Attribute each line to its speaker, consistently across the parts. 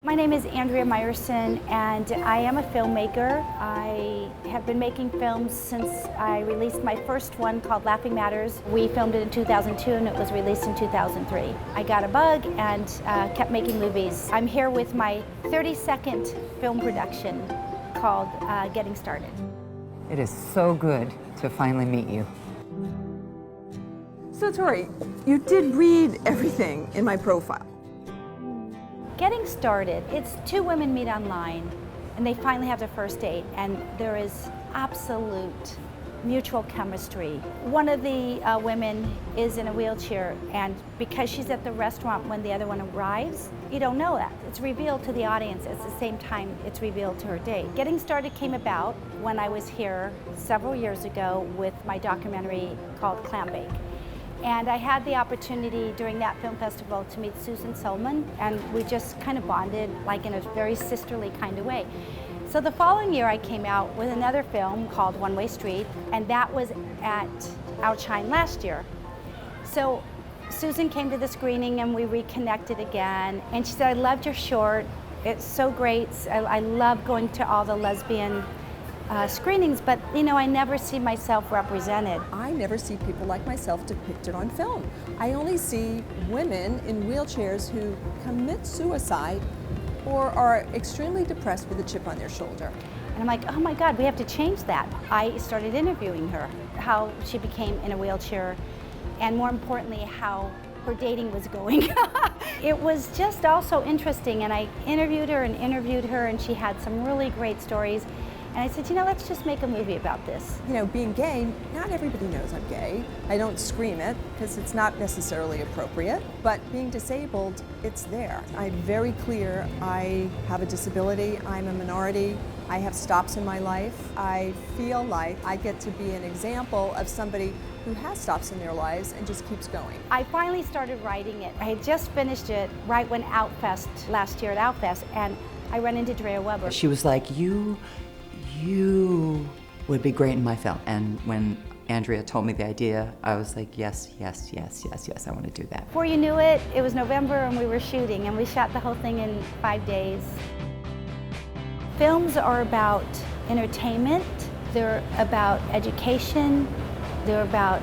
Speaker 1: My name is Andrea Meyerson, and I am a filmmaker. I have been making films since I released my first one called Laughing Matters. We filmed it in 2002 and it was released in 2003. I got a bug and kept making movies. I'm here with my 32nd film production called Getting Started.
Speaker 2: It is so good to finally meet you.
Speaker 3: So Tori, you did read everything in my profile.
Speaker 1: Getting Started, it's two women meet online and they finally have their first date, and there is absolute mutual chemistry. One of the women is in a wheelchair, and because she's at the restaurant when the other one arrives, you don't know that. It's revealed to the audience at the same time it's revealed to her date. Getting Started came about when I was here several years ago with my documentary called Clam Bake. And I had the opportunity during that film festival to meet Susan Solman, and we just kind of bonded like in a very sisterly kind of way. So the following year I came out with another film called One Way Street, and that was at Outshine last year. So Susan came to the screening and we reconnected again, and she said, I loved your short, it's so great, I love going to all the lesbian screenings, but you know, I never see myself represented.
Speaker 3: I never see people like myself depicted on film. I only see women in wheelchairs who commit suicide or are extremely depressed with a chip on their shoulder.
Speaker 1: And I'm like, oh my God, we have to change that. I started interviewing her, how she became in a wheelchair, and more importantly, how her dating was going. It was just also interesting, and I interviewed her, and she had some really great stories. And I said, you know, let's just make a movie about this.
Speaker 3: You know, being gay, not everybody knows I'm gay. I don't scream it because it's not necessarily appropriate, but being disabled, it's there. I'm very clear I have a disability, I'm a minority, I have stops in my life. I feel like I get to be an example of somebody who has stops in their lives and just keeps going.
Speaker 1: I finally started writing it. I had just finished it right when Outfest, last year at Outfest, and I ran into Drea Weber.
Speaker 2: She was like, you would be great in my film. And when Andrea told me the idea, I was like, yes, yes, yes, yes, yes, I want to do that.
Speaker 1: Before you knew it, it was November and we were shooting, and we shot the whole thing in 5 days. Films are about entertainment, they're about education, they're about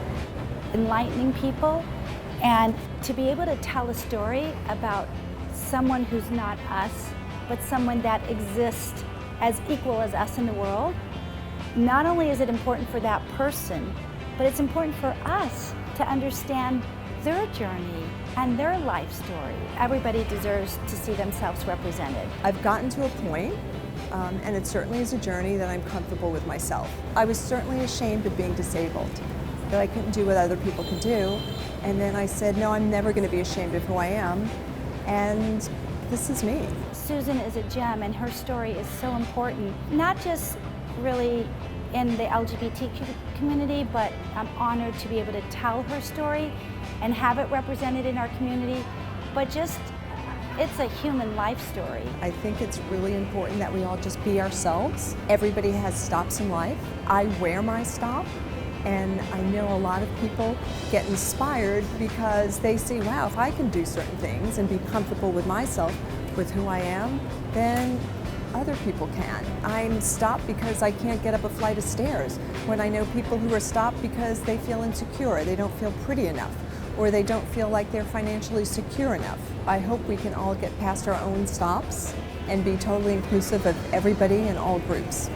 Speaker 1: enlightening people, and to be able to tell a story about someone who's not us, but someone that exists as equal as us in the world, not only is it important for that person, but it's important for us to understand their journey and their life story. Everybody deserves to see themselves represented.
Speaker 3: I've gotten to a point, and it certainly is a journey that I'm comfortable with myself. I was certainly ashamed of being disabled, that I couldn't do what other people could do, and then I said, no, I'm never going to be ashamed of who I am, and this is me.
Speaker 1: Susan is a gem, and her story is so important, not just really in the LGBTQ community, but I'm honored to be able to tell her story and have it represented in our community, but just, it's a human life story.
Speaker 3: I think it's really important that we all just be ourselves. Everybody has stops in life. I wear my stop, and I know a lot of people get inspired because they see, wow, if I can do certain things and be comfortable with myself, with who I am, then other people can. I'm stopped because I can't get up a flight of stairs, when I know people who are stopped because they feel insecure, they don't feel pretty enough, or they don't feel like they're financially secure enough. I hope we can all get past our own stops and be totally inclusive of everybody in all groups.